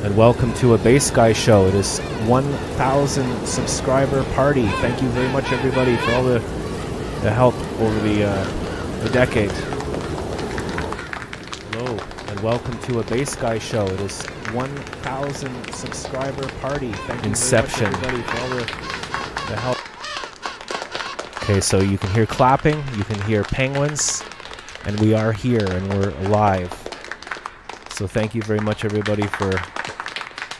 And welcome to a Bass Guy show. It is 1,000 subscriber party. Thank you very much, everybody, for all the help over the decade. Hello, and welcome to a Bass Guy show. It is 1,000 subscriber party. Thank you Inception. very much, everybody, for all the help. Okay, so you can hear clapping, you can hear penguins, and we are here and we're alive. So thank you very much, everybody, for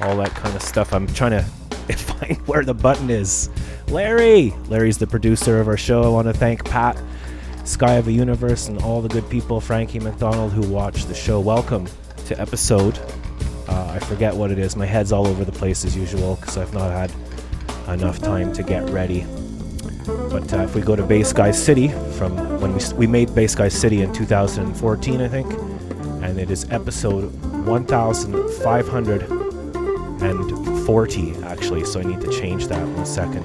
all that kind of stuff. I'm trying to find where the button is. Larry's the producer of our show. I want to thank Pat, Sky of the Universe, and all the good people, Frankie McDonald, who watch the show. Welcome to episode, I forget what it is. My head's all over the place as usual because I've not had enough time to get ready. But if we go to Bass Guy City, from when we made Bass Guy City in 2014, I think, and it is episode 1540 actually, so I need to change that 1 second.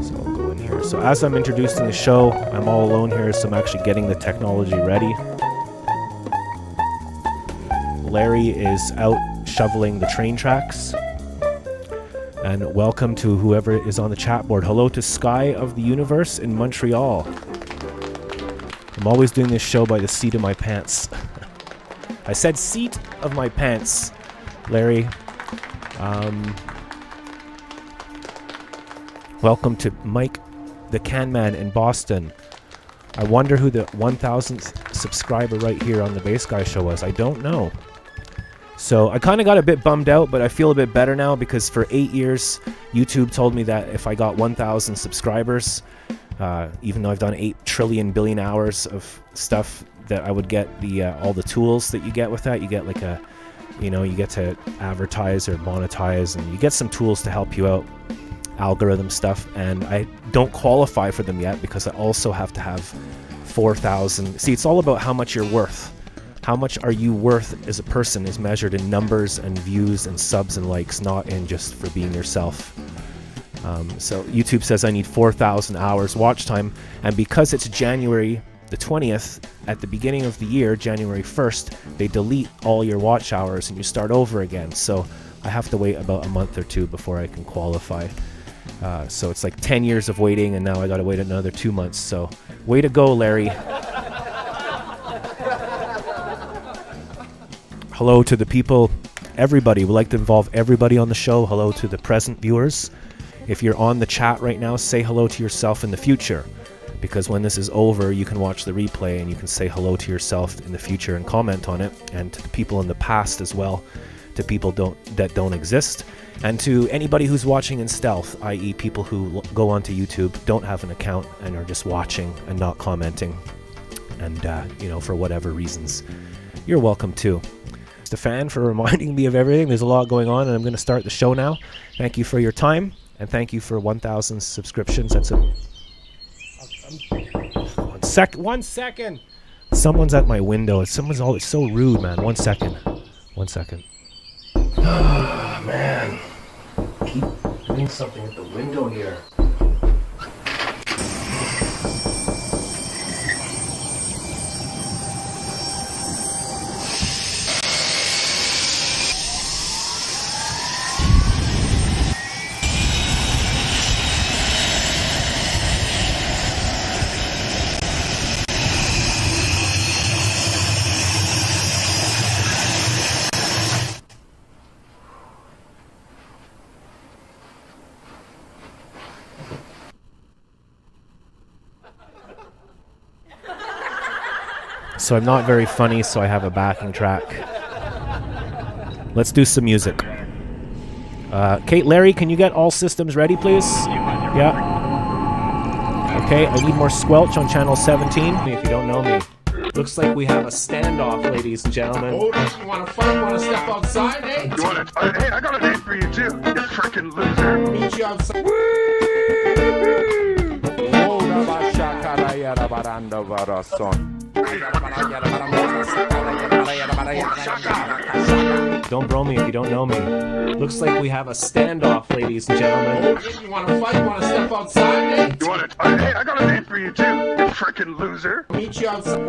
So I'll go in here. So as I'm introducing the show, I'm all alone here, so I'm actually getting the technology ready. Larry is out shoveling the train tracks. And welcome to whoever is on the chat board. Hello to Sky of the Universe in Montreal. I'm always doing this show by the seat of my pants. I said seat of my pants, Larry. Welcome to Mike the Can Man in Boston. I wonder who the 1,000th subscriber right here on the Bass Guy show was. I don't know. So I kind of got a bit bummed out, but I feel a bit better now because for 8 years, YouTube told me that if I got 1,000 subscribers, even though I've done 8 trillion billion hours of stuff, that I would get the all the tools that you get with that. You get like you get to advertise or monetize, and you get some tools to help you out, algorithm stuff. And I don't qualify for them yet because I also have to have 4,000. See, it's all about how much you're worth. How much are you worth as a person is measured in numbers and views and subs and likes, not in just for being yourself. So YouTube says I need 4,000 hours watch time, and because it's January the 20th, at the beginning of the year, January 1st, they delete all your watch hours and you start over again. So I have to wait about a month or two before I can qualify. So it's like 10 years of waiting, and now I gotta wait another 2 months. So way to go, Larry. Hello to the people, everybody. We like to involve everybody on the show. Hello to the present viewers. If you're on the chat right now, say hello to yourself in the future, because when this is over, you can watch the replay and you can say hello to yourself in the future and comment on it, and to the people in the past as well, to people that don't exist, and to anybody who's watching in stealth, i.e. people who go onto YouTube, don't have an account, and are just watching and not commenting, and for whatever reasons. You're welcome too. Stefan, for reminding me of everything. There's a lot going on, and I'm going to start the show now. Thank you for your time, and thank you for 1,000 subscriptions. That's a... 1 second. Someone's at my window. Someone's always so rude, man. 1 second. 1 second. Oh, man. Keep doing something at the window here. So I'm not very funny, so I have a backing track. Let's do some music. Kate, Larry, can you get all systems ready, please? Yeah. Okay, I need more squelch on channel 17, if you don't know me. Looks like we have a standoff, ladies and gentlemen. Oh, you want to fight? Want to step outside, eh? You want to? Hey, I got a name for you, too. You freaking loser. Meet you outside. Don't bro me if you don't know me. Looks like we have a standoff, ladies and gentlemen. Oh, you want to fight? Want to step outside, eh? You want to? Hey, I got a name for you, too. You freaking loser. Meet you outside.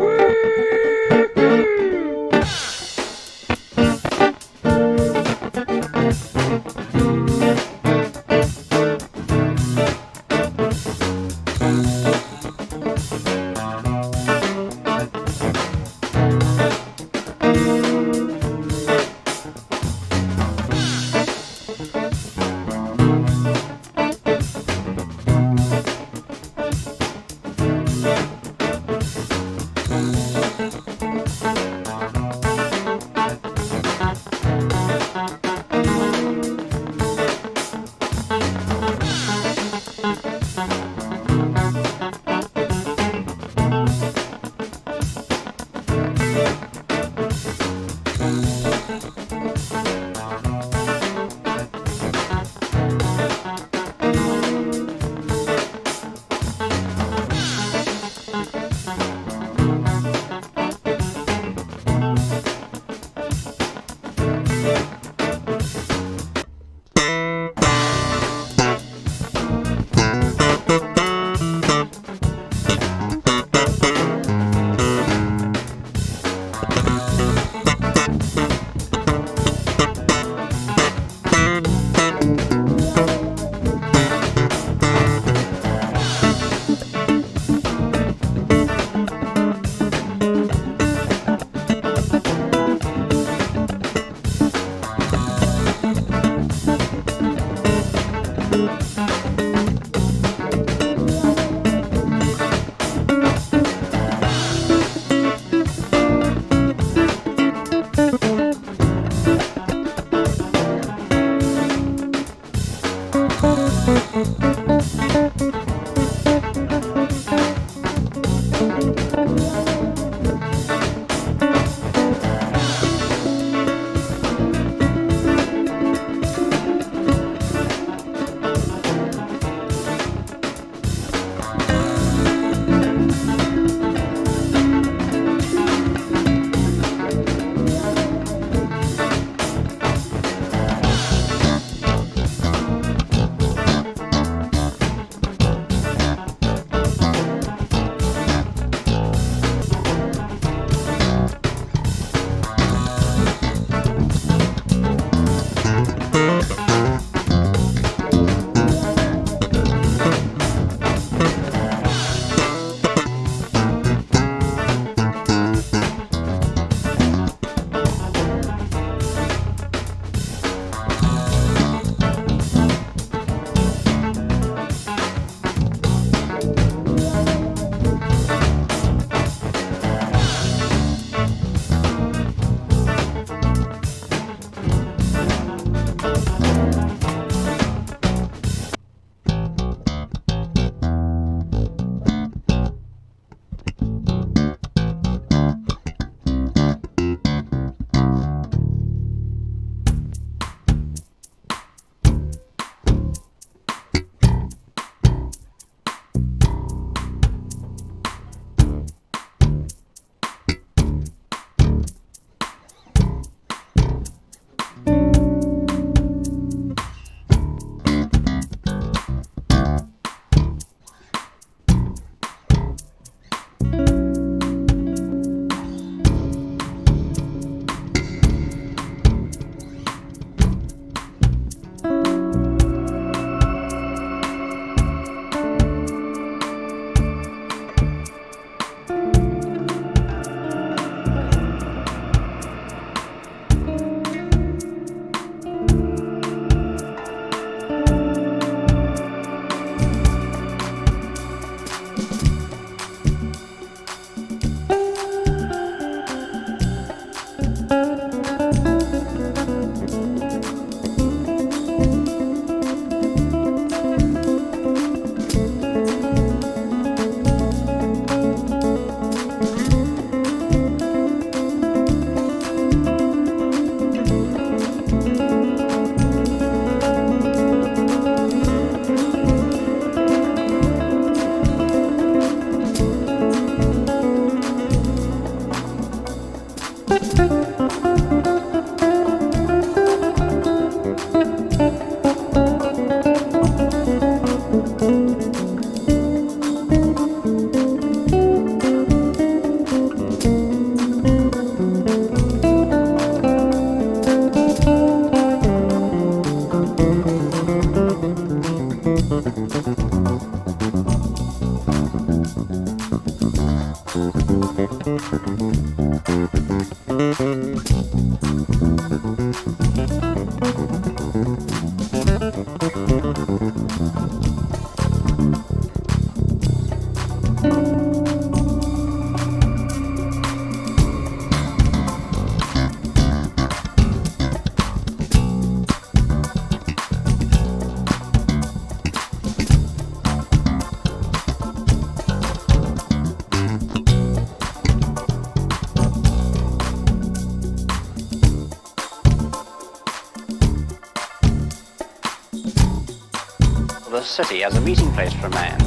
The city as a meeting place for man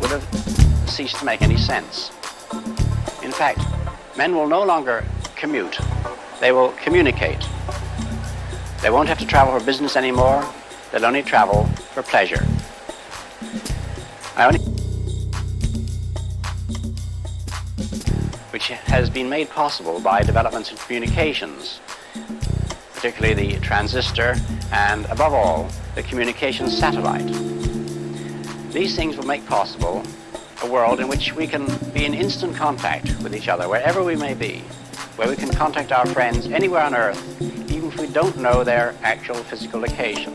would have ceased to make any sense. In fact, men will no longer commute, they will communicate. They won't have to travel for business anymore, they'll only travel for pleasure. Which has been made possible by developments in communications, particularly the transistor and, above all, the communications satellite. These things will make possible a world in which we can be in instant contact with each other, wherever we may be, where we can contact our friends anywhere on Earth, even if we don't know their actual physical location.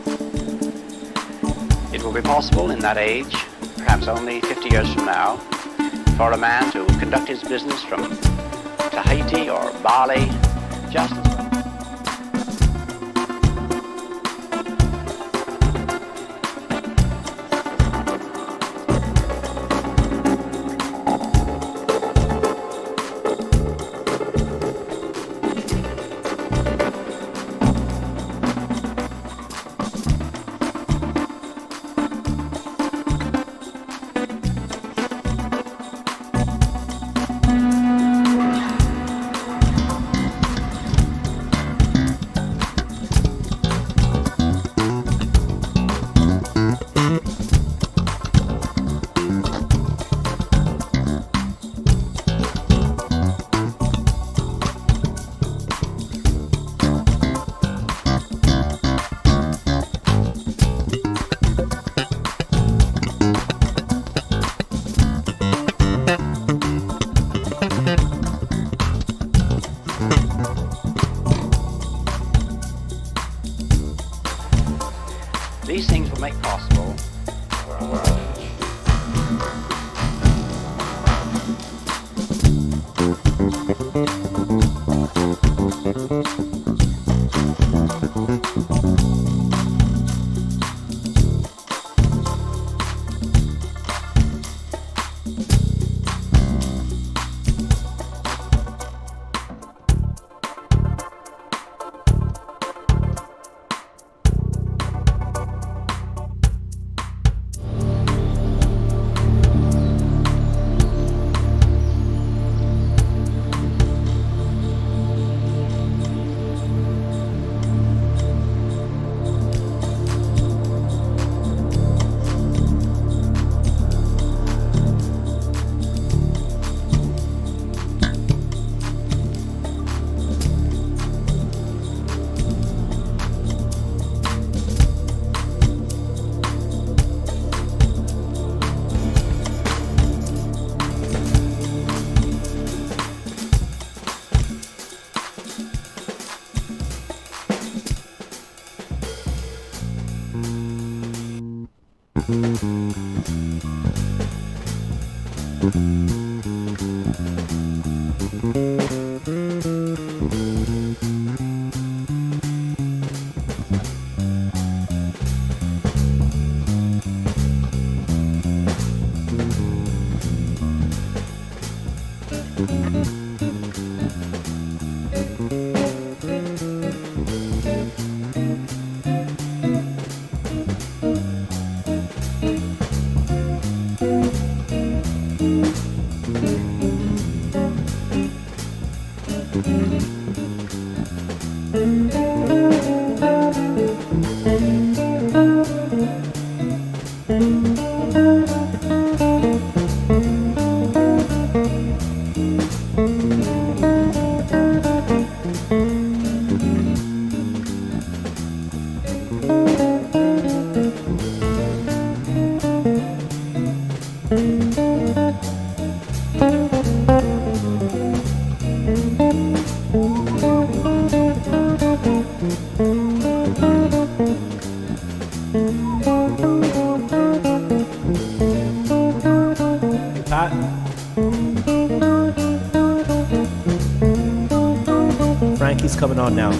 It will be possible in that age, perhaps only 50 years from now, for a man to conduct his business from Tahiti or Bali just as these things will make possible a world. Pat? Frankie's coming on now.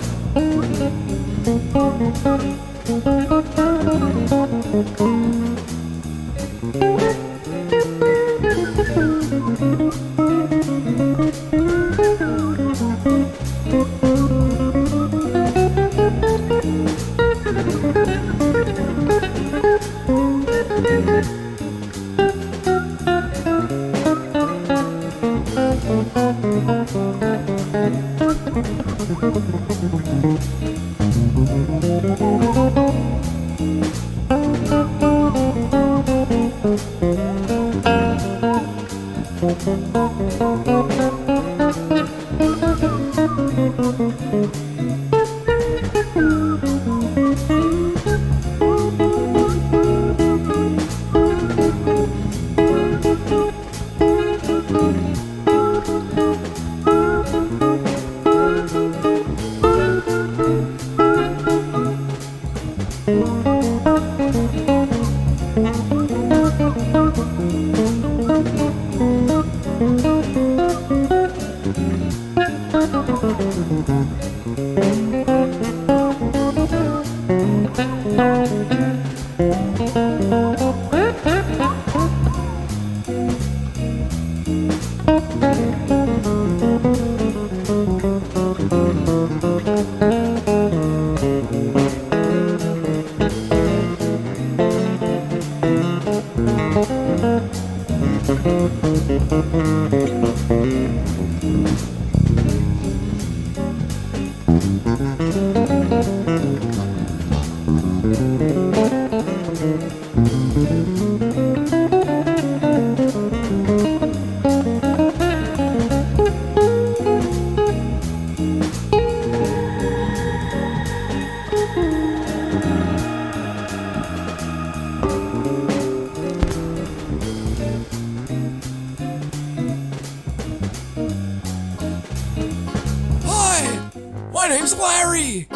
My name's Larry.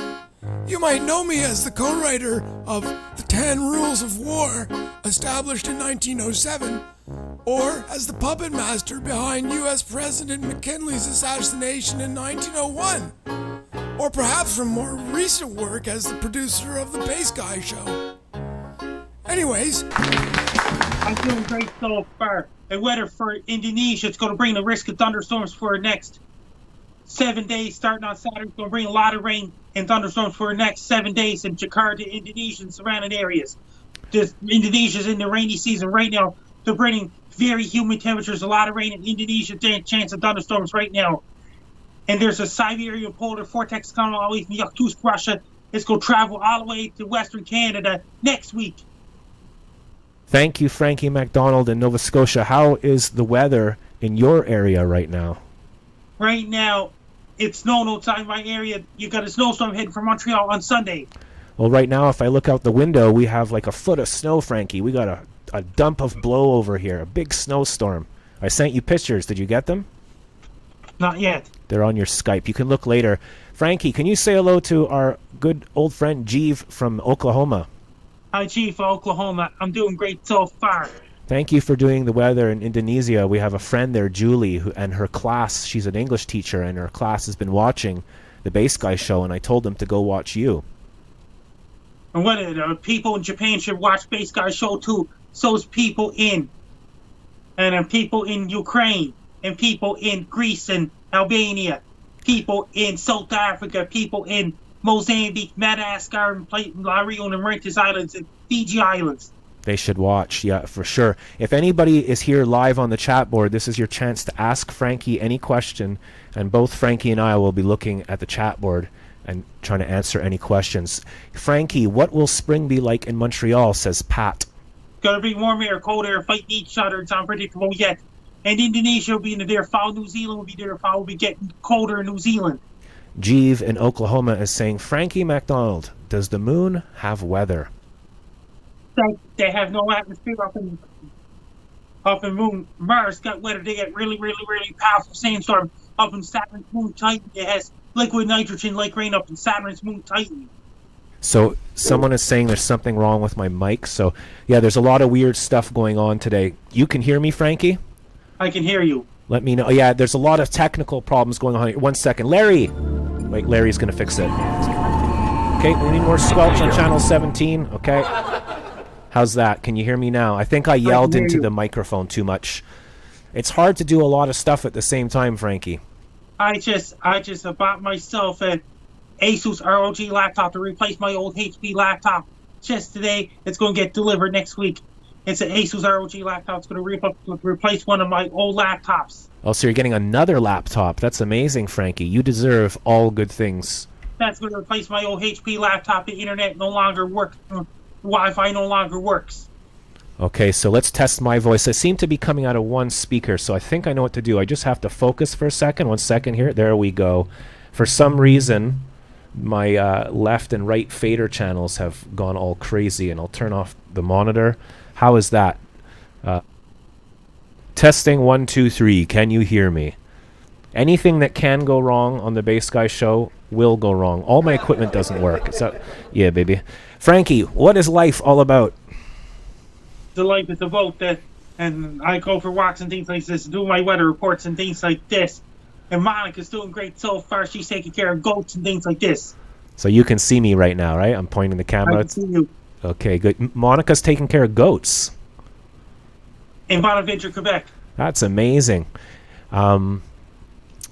You might know me as the co-writer of The 10 Rules of War, established in 1907, or as the puppet master behind U.S. President McKinley's assassination in 1901, or perhaps from more recent work as the producer of The Bass Guy Show. Anyways, I'm doing great so far. The weather for Indonesia is going to bring the risk of thunderstorms for the next 7 days, starting on Saturday. It's going to bring a lot of rain and thunderstorms for the next 7 days in Jakarta, Indonesia, and surrounding areas. Indonesia's in the rainy season right now. They're bringing very humid temperatures, a lot of rain in Indonesia, chance of thunderstorms right now. And there's a Siberian polar vortex coming all the way from Yakutsk, Russia. It's going to travel all the way to Western Canada next week. Thank you, Frankie MacDonald in Nova Scotia. How is the weather in your area right now? Right now, it's snowing outside my area. You got a snowstorm heading for Montreal on Sunday. Well, right now, if I look out the window, we have like a foot of snow, Frankie. We got a dump of blow over here, a big snowstorm. I sent you pictures. Did you get them? Not yet. They're on your Skype. You can look later. Frankie, can you say hello to our good old friend Jeeve from Oklahoma? Hi, Chief, Oklahoma. I'm doing great so far. Thank you for doing the weather in Indonesia. We have a friend there, Julie, and her class, she's an English teacher, and her class has been watching the Bass Guy show, and I told them to go watch you. And what people in Japan should watch Bass Guy show too. So's people in people in Ukraine, and people in Greece and Albania, people in South Africa, people in Mozambique, Madagascar, and La Réunion and Mauritius Islands, and Fiji Islands. They should watch, yeah, for sure. If anybody is here live on the chat board, this is your chance to ask Frankie any question, and both Frankie and I will be looking at the chat board and trying to answer any questions. Frankie, what will spring be like in Montreal, says Pat. Gonna be warm air, cold air, fighting each other. It's unpredictable yet. And Indonesia will be in there. Fall New Zealand will be there. Fall will be getting colder in New Zealand. Jeeve in Oklahoma is saying, Frankie MacDonald, does the moon have weather? They have no atmosphere up in moon. Mars got weather. They get really, really, really powerful sandstorm up in Saturn's moon Titan. It has liquid nitrogen like rain up in Saturn's moon Titan. So someone is saying there's something wrong with my mic. So yeah, there's a lot of weird stuff going on today. You can hear me, Frankie? I can hear you. Let me know. Yeah, there's a lot of technical problems going on here. 1 second. Larry! Wait, Larry's going to fix it. Okay, we need more squelch on channel 17. Okay. How's that? Can you hear me now? I think I yelled into the microphone too much. It's hard to do a lot of stuff at the same time, Frankie. I just bought myself an Asus ROG laptop to replace my old HP laptop just today. It's going to get delivered next week. It's an Asus ROG laptop. It's going to replace one of my old laptops. Oh, so you're getting another laptop. That's amazing, Frankie. You deserve all good things. That's going to replace my old HP laptop. The internet no longer works. Wi-Fi no longer works. Okay, so let's test my voice. I seem to be coming out of one speaker, so I think I know what to do. I just have to focus for a second. 1 second here. There we go. For some reason, my left and right fader channels have gone all crazy, and I'll turn off the monitor. How is that? Testing 1 2 3. Can you hear me? Anything that can go wrong on the Bass Guy show will go wrong. All my equipment doesn't work. Yeah, baby. Frankie, what is life all about? The life is about that, and I go for walks and things like this, do my weather reports and things like this. And Monica's doing great so far. She's taking care of goats and things like this. So you can see me right now, right? I'm pointing the camera. I can see you. Okay, good. Monica's taking care of goats. In Bonaventure, Quebec. That's amazing.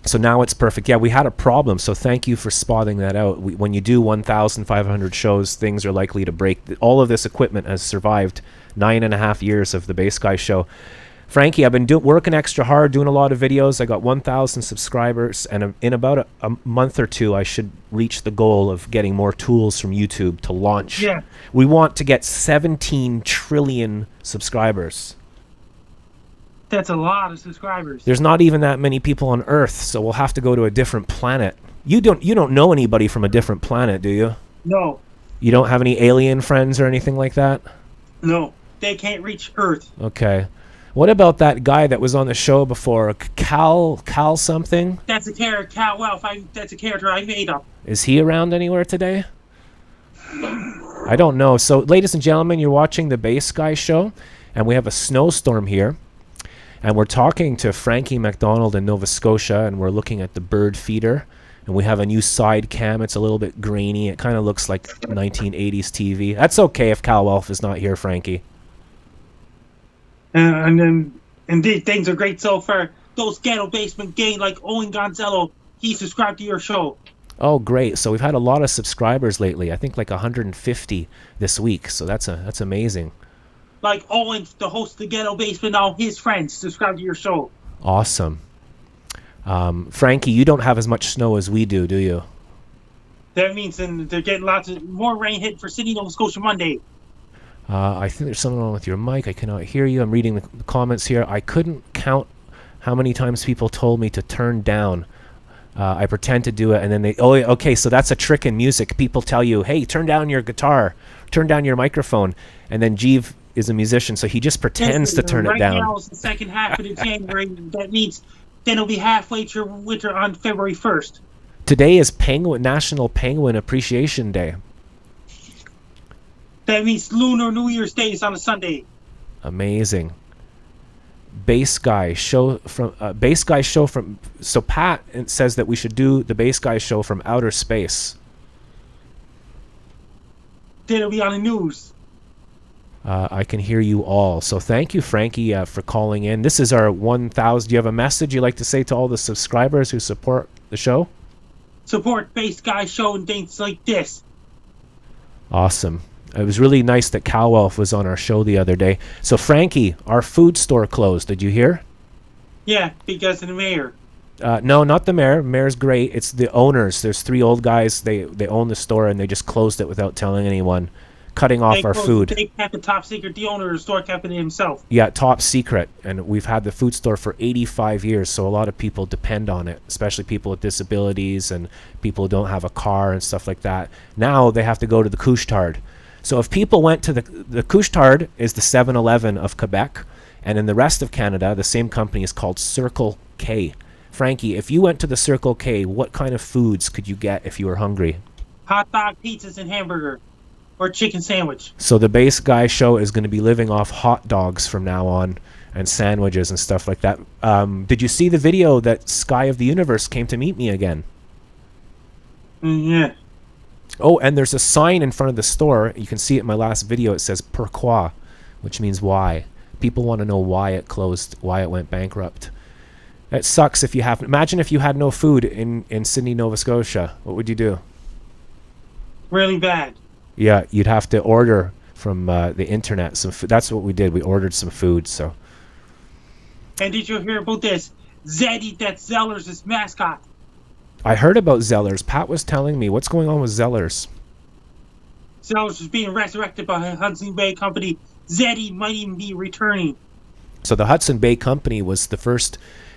So now it's perfect. Yeah, we had a problem, so thank you for spotting that out. When you do 1,500 shows, things are likely to break. All of this equipment has survived 9.5 years of the Bass Guy show. Frankie, I've been working extra hard, doing a lot of videos. I got 1,000 subscribers, and in about a month or two, I should reach the goal of getting more tools from YouTube to launch. Yeah. We want to get 17 trillion subscribers. That's a lot of subscribers. There's not even that many people on Earth, so we'll have to go to a different planet. You don't know anybody from a different planet, do you? No. You don't have any alien friends or anything like that? No. They can't reach Earth. Okay. What about that guy that was on the show before, Cal something? That's a character, Cal Welf. That's a character I made up. Is he around anywhere today? I don't know. So, ladies and gentlemen, you're watching the Bass Guy show, and we have a snowstorm here. And we're talking to Frankie MacDonald in Nova Scotia, and we're looking at the bird feeder. And we have a new side cam. It's a little bit grainy. It kind of looks like 1980s TV. That's okay if Cal Welf is not here, Frankie. And then, indeed, things are great so far. Those ghetto basement gang like Owen Gonzalo, he subscribed to your show. Oh, great. So we've had a lot of subscribers lately. I think like 150 this week. So that's amazing. Like Owen, the host of the Ghetto Basement, all his friends subscribe to your show. Awesome. Frankie, you don't have as much snow as we do you? That means then they're getting lots of more rain hit for Sydney, Nova Scotia Monday. I think there's something wrong with your mic. I cannot hear you. I'm reading the comments here. I couldn't count how many times people told me to turn down. I pretend to do it, and then they... Oh, okay, so that's a trick in music. People tell you, hey, turn down your guitar, turn down your microphone, and then Jeeve is a musician, so he just pretends to turn it down. Right now is the second half of the January. That means then it'll be halfway through winter on February 1st. Today is National Penguin Appreciation Day. That means Lunar New Year's Day is on a Sunday. Amazing. Bass guy show from so Pat says that we should do the bass guy show from outer space. It'll be on the news. I can hear you all. So thank you, Frankie, for calling in. This is our 1,000. Do you have a message you'd like to say to all the subscribers who support the show? Support Bass Guy Show and things like this. Awesome. It was really nice that Cowelf was on our show the other day. So Frankie, our food store closed. Did you hear? Yeah, because of the mayor. No, not the mayor. Mayor's great. It's the owners. There's 3 old guys. They own the store and they just closed it without telling anyone, cutting off our food. They kept it top secret. The owner of the store kept it himself. Yeah, top secret. And we've had the food store for 85 years, so a lot of people depend on it, especially people with disabilities and people who don't have a car and stuff like that. Now they have to go to the Couche-Tard. So if people went to the Couche-Tard is the 7-Eleven of Quebec, and in the rest of Canada, the same company is called Circle K. Frankie, if you went to the Circle K, what kind of foods could you get if you were hungry? Hot dog, pizzas, and hamburger. Or chicken sandwich. So the Bass Guy Show is going to be living off hot dogs from now on, and sandwiches and stuff like that. Did you see the video that Sky of the Universe came to meet me again? Yeah. Oh, and there's a sign in front of the store. You can see it in my last video. It says pourquoi, which means why. People want to know why it closed, why it went bankrupt. It sucks if you have... Imagine if you had no food in Sydney, Nova Scotia. What would you do? Really bad. Yeah, you'd have to order from the internet some food. That's what we did. We ordered some food, so... And did you hear about this? Zeddy, that's Zellers' mascot. I heard about Zellers. Pat was telling me. What's going on with Zellers? Zellers is being resurrected by a Hudson Bay company. Zeddy might even be returning. So the Hudson Bay Company was the first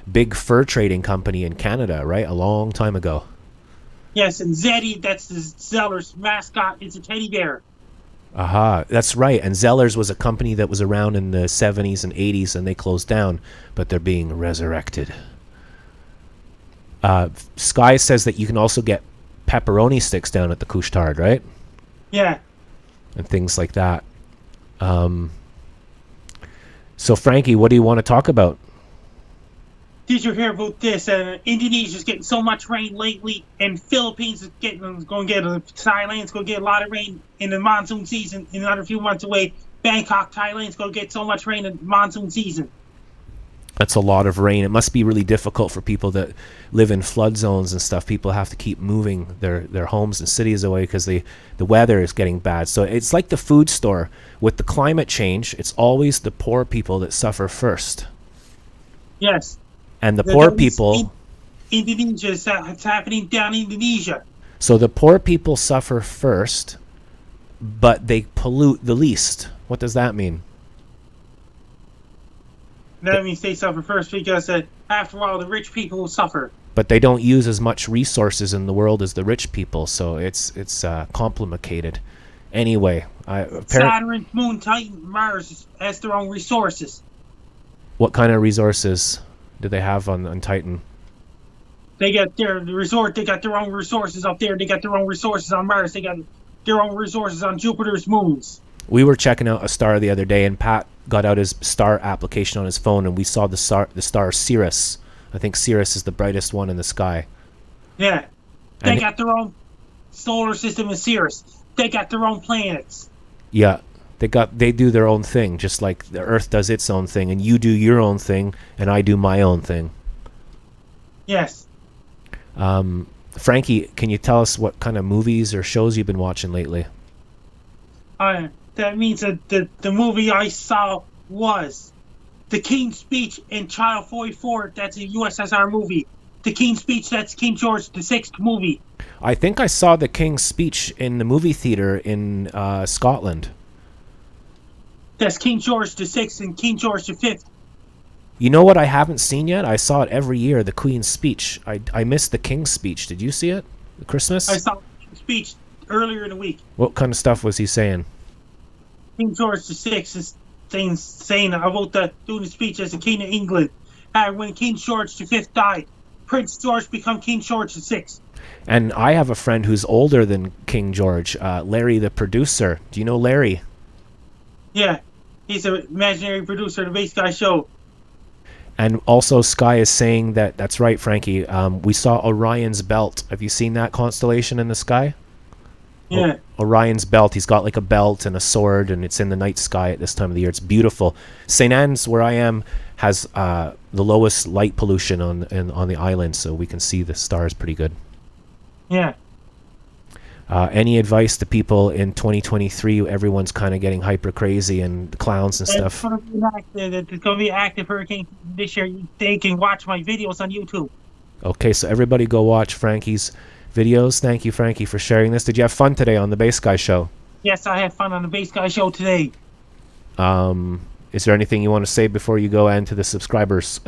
big fur trading company in Canada, right? A long time ago. Yes, and Zeddy, that's the Zellers' mascot, is a teddy bear. Aha, that's right. And Zellers was a company that was around in the 70s and 80s, and they closed down, but they're being resurrected. Sky says that you can also get pepperoni sticks down at the Couche-Tard, right? Yeah. And things like that. So, Frankie, what do you want to talk about? Did you hear about this? Indonesia's getting so much rain lately, and Philippines is going to get, Thailand's going to get a lot of rain in the monsoon season in another few months away. Bangkok, Thailand's going to get so much rain in the monsoon season. That's a lot of rain. It must be really difficult for people that live in flood zones and stuff. People have to keep moving their homes and cities away because the weather is getting bad. So it's like the food store. With the climate change, it's always the poor people that suffer first. Yes. And the poor people... Indonesia, it's happening down in Indonesia. So the poor people suffer first, but they pollute the least. What does that mean? That means they suffer first because after all, the rich people will suffer. But they don't use as much resources in the world as the rich people, so it's complicated. Anyway, Saturn, Moon, Titan, Mars has their own resources. What kind of resources do they have on Titan? They got their resort. They got their own resources up there. They got their own resources on Mars. They got their own resources on Jupiter's moons. We were checking out a star the other day, and Pat got out his star application on his phone, and we saw the star Sirius. I think Sirius is the brightest one in the sky. Yeah. They got their own solar system in Sirius. They got their own planets. Yeah. They do their own thing, just like the Earth does its own thing, and you do your own thing, and I do my own thing. Yes. Frankie, can you tell us what kind of movies or shows you've been watching lately? That means that the movie I saw was The King's Speech in Child 44. That's a USSR movie. The King's Speech, that's King George VI movie. I think I saw The King's Speech in the movie theater in Scotland. That's King George VI and King George V. You know what I haven't seen yet? I saw it every year, The Queen's Speech. I missed The King's Speech. Did you see it? Christmas? I saw The King's Speech earlier in the week. What kind of stuff was he saying? King George VI is saying about doing the speech as the King of England. When King George V died, Prince George became King George VI. And I have a friend who's older than King George, Larry the producer. Do you know Larry? Yeah, he's an imaginary producer of the Bass Guy Show. And also Sky is saying that's right, Frankie. We saw Orion's belt. Have you seen that constellation in the sky? Yeah. Orion's belt. He's got like a belt and a sword, and it's in the night sky at this time of the year. It's beautiful. St. Anne's, where I am, has the lowest light pollution on the island, so we can see the stars pretty good. Yeah. Any advice to people in 2023? Everyone's kind of getting hyper crazy and clowns and stuff. It's going to be an active hurricane this year. They can watch my videos on YouTube. Okay, so everybody go watch Frankie's videos. Thank you, Frankie, for sharing this. Did you have fun today on the Bass Guy Show? Yes, I had fun on the Bass Guy Show today. Is there anything you want to say before you go and to the subscribers?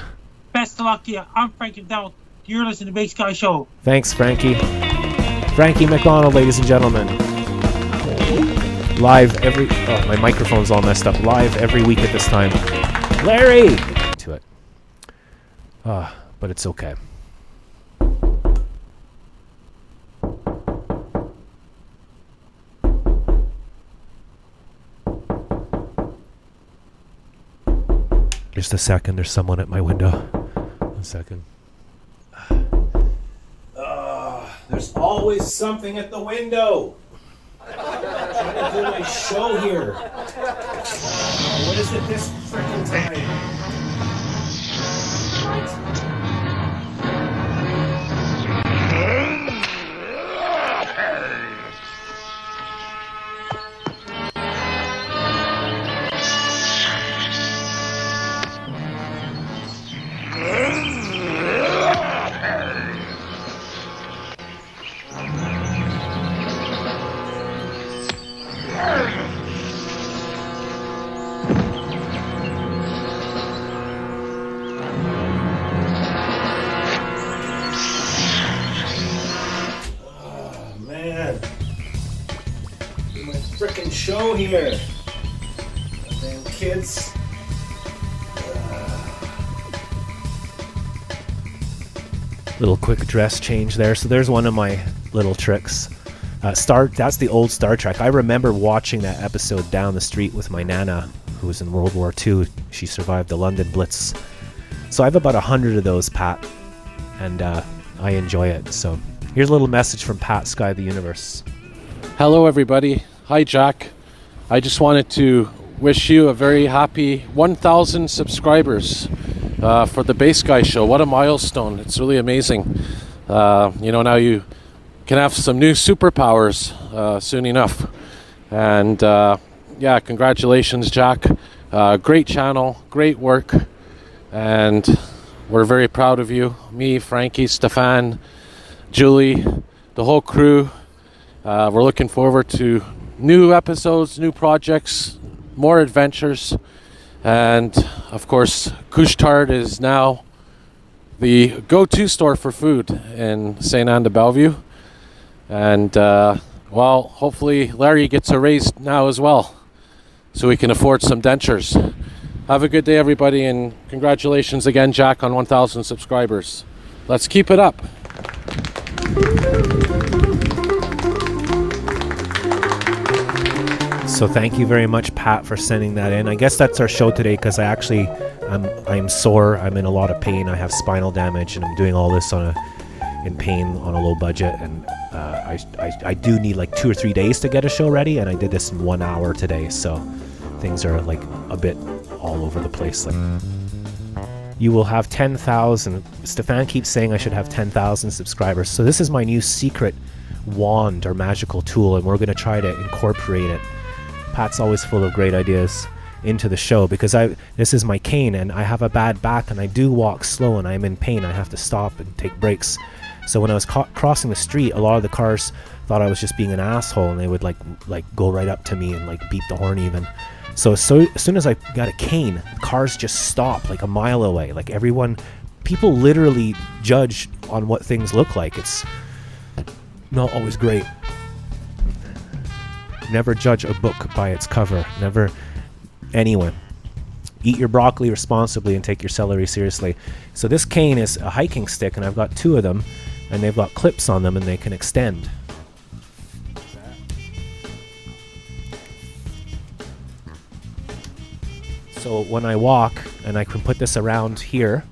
Best of luck to you. I'm Frankie McDowell. You're listening to the Bass Guy Show. Thanks, Frankie. Frankie McDonald, ladies and gentlemen. Live every... Oh, my microphone's all messed up. Live every week at this time. Larry! To it. But it's okay. Just a second. There's someone at my window. 1 second. There's always something at the window. I'm trying to do my show here. What is it this freaking time? Frickin' show here. Damn kids. Little quick dress change there. So there's one of my little tricks. That's the old Star Trek. I remember watching that episode down the street with my Nana, who was in World War II. She survived the London Blitz. So I have about 100 of those, Pat. And I enjoy it. So here's a little message from Pat, Sky of the Universe. Hello, everybody. Hi, Jack. I just wanted to wish you a very happy 1,000 subscribers for the Bass Guy Show. What a milestone. It's really amazing. Now you can have some new superpowers soon enough. And congratulations, Jack. Great channel, great work. And we're very proud of you. Me, Frankie, Stefan, Julie, the whole crew. We're looking forward to new episodes, new projects, more adventures, and of course Couche-Tard is now the go-to store for food in St. Anne de Bellevue, and hopefully Larry gets a raise now as well so we can afford some dentures. Have a good day, everybody, and congratulations again, Jack, on 1,000 subscribers. Let's keep it up. So thank you very much, Pat, for sending that in. I guess that's our show today because I'm sore. I'm in a lot of pain. I have spinal damage, and I'm doing all this in pain on a low budget. And I do need like 2 or 3 days to get a show ready, and I did this in 1 hour today. So things are like a bit all over the place. Like, you will have 10,000. Stefan keeps saying I should have 10,000 subscribers. So this is my new secret wand or magical tool, and we're going to try to incorporate it. Pat's always full of great ideas into the show because this is my cane, and I have a bad back, and I do walk slow, and I'm in pain. I have to stop and take breaks. So when I was crossing the street, a lot of the cars thought I was just being an asshole, and they would like go right up to me and like beep the horn even. So as soon as I got a cane, cars just stop like a mile away. Like people literally judge on what things look like. It's not always great. Never judge a book by its cover. Never anyone. Eat your broccoli responsibly and take your celery seriously. So this cane is a hiking stick, and I've got 2 of them. and they've got clips on them and they can extend. So when I walk, and I can put this around here,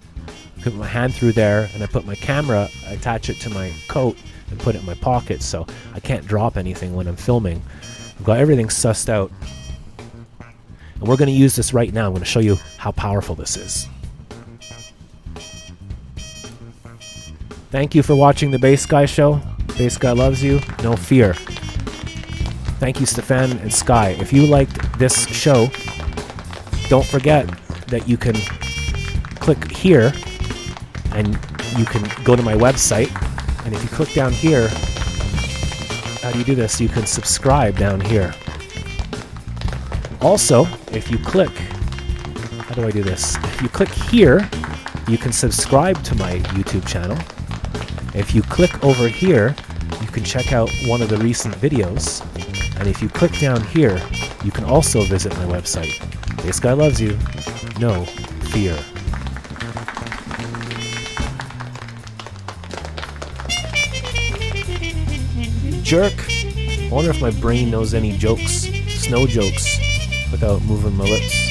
put my hand through there, and I put my camera, attach it to my coat, and put it in my pocket, so I can't drop anything when I'm filming. I've got everything sussed out. And we're going to use this right now. I'm going to show you how powerful this is. Thank you for watching the Bass Guy Show. Bass Guy loves you. No fear. Thank you, Stefan and Sky. If you liked this show, don't forget that you can click here and you can go to my website. And if you click down here, how do you do this? You can subscribe down here. Also, if you click, how do I do this? If you click here, you can subscribe to my YouTube channel. If you click over here, you can check out one of the recent videos. And if you click down here, you can also visit my website. This guy loves you. No fear. Jerk. I wonder if my brain knows any jokes, snow jokes, without moving my lips.